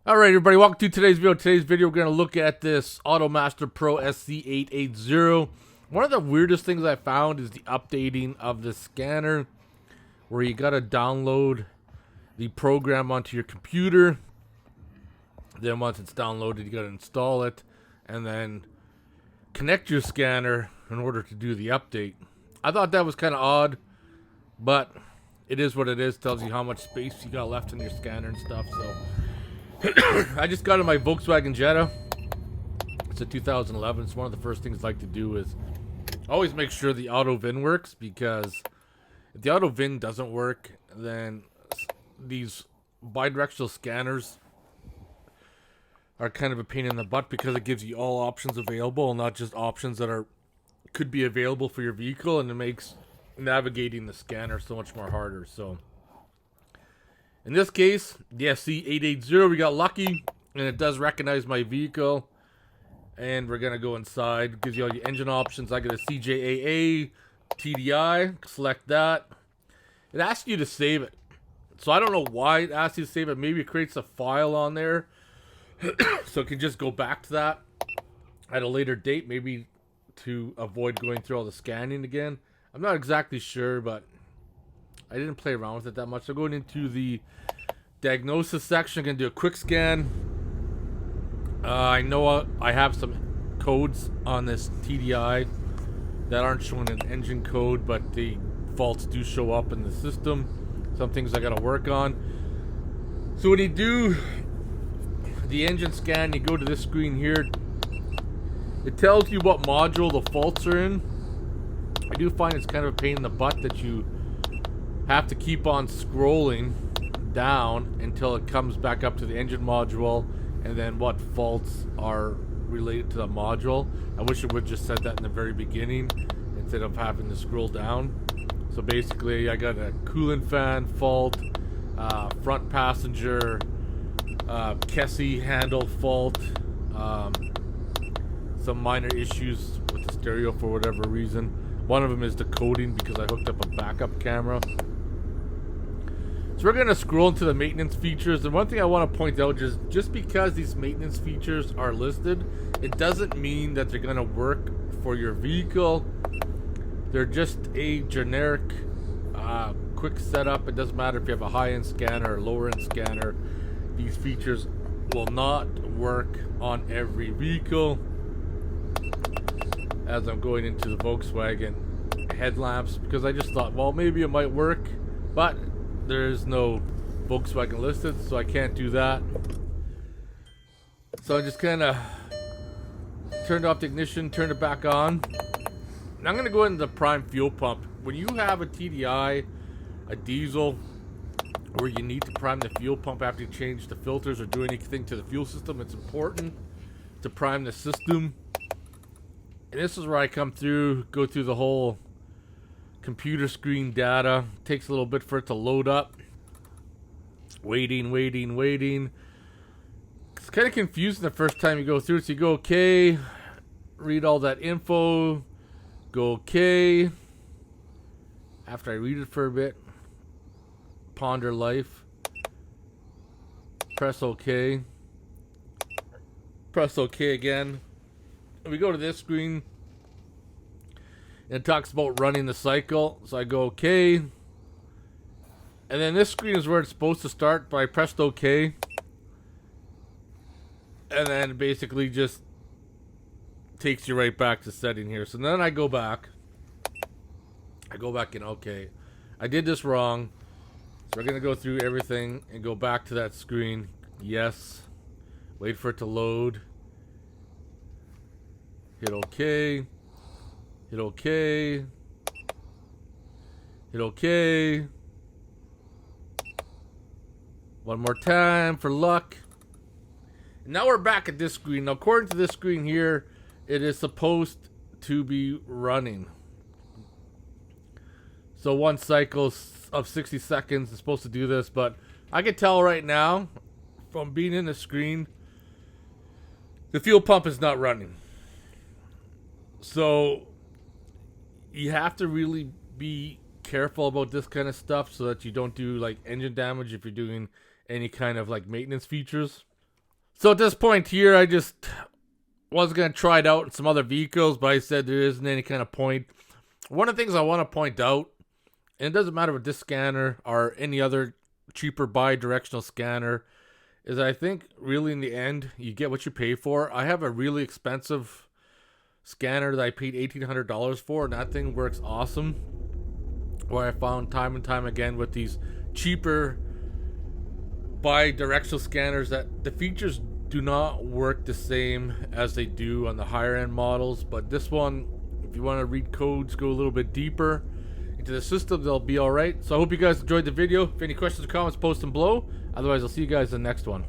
Alright everybody, welcome to today's video. Today's video we're going to look at this Automaster Pro SC880. One of the weirdest things I found is the updating of the scanner, where you got to download the program onto your computer. Then once it's downloaded, you got to install it and then connect your scanner in order to do the update. I thought that was kind of odd, but it is what it is. Tells you how much space you got left in your scanner and stuff. So I just got in my Volkswagen Jetta. It's a 2011. It's one of the first things I like to do is always make sure the Auto VIN works, because if the Auto VIN doesn't work, then these bi-directional scanners are kind of a pain in the butt, because it gives you all options available and not just options that could be available for your vehicle, and it makes navigating the scanner so much more harder. So in this case, the SC880, we got lucky, and it does recognize my vehicle. And we're going to go inside. It gives you all your engine options. I get a CGSULIT TDI. Select that. It asks you to save it. So I don't know why it asks you to save it. Maybe it creates a file on there, so it can just go back to that at a later date, maybe to avoid going through all the scanning again. I'm not exactly sure, but I didn't play around with it that much. So going into the diagnosis section, I'm going to do a quick scan. I know I have some codes on this TDI that aren't showing an engine code, but the faults do show up in the system. Some things I got to work on. So when you do the engine scan, you go to this screen here. It tells you what module the faults are in. I do find it's kind of a pain in the butt that you have to keep on scrolling down until it comes back up to the engine module and then what faults are related to the module. I wish it would just said that in the very beginning instead of having to scroll down. So basically I got a coolant fan fault, front passenger Kessie handle fault, some minor issues with the stereo for whatever reason. One of them is the coding, because I hooked up a backup camera. So we're going to scroll into the maintenance features. And one thing I want to point out is just because these maintenance features are listed, it doesn't mean that they're going to work for your vehicle. They're just a generic quick setup. It doesn't matter if you have a high-end scanner or lower-end scanner. These features will not work on every vehicle. As I'm going into the Volkswagen headlamps, because I just thought, well, maybe it might work, but there is no Volkswagen listed, so I can't do that. So I just kind of turned off the ignition, turned it back on. Now I'm going to go into the prime fuel pump. When you have a TDI, a diesel, where you need to prime the fuel pump after you change the filters or do anything to the fuel system, it's important to prime the system. And this is where I come through, go through the whole computer screen data. It takes a little bit for it to load up. Waiting. It's kind of confusing the first time you go through it. So you go okay, read all that info, go okay. After I read it for a bit, ponder life, press okay, press okay again. We go to this screen, and it talks about running the cycle. So I go okay, and then this screen is where it's supposed to start, but I pressed okay, and then it basically just takes you right back to setting here. So then I go back in. Okay, I did this wrong, so we're gonna go through everything and go back to that screen. Yes, wait for it to load. Hit OK. Hit OK. Hit OK. One more time for luck. And now we're back at this screen. Now, according to this screen here, it is supposed to be running. So one cycle of 60 seconds is supposed to do this, but I can tell right now from being in the screen, the fuel pump is not running. So you have to really be careful about this kind of stuff so that you don't do like engine damage if you're doing any kind of like maintenance features. So at this point here, I just was going to try it out in some other vehicles, but I said there isn't any kind of point. One of the things I want to point out, and it doesn't matter with this scanner or any other cheaper bi-directional scanner, is I think really in the end, you get what you pay for. I have a really expensive scanner that I paid $1,800 for, and that thing works awesome. Where I found time and time again with these cheaper bi-directional scanners that the features do not work the same as they do on the higher end models. But this one, if you want to read codes, go a little bit deeper into the system, they'll be all right. So I hope you guys enjoyed the video. If any questions or comments, post them below. Otherwise, I'll see you guys in the next one.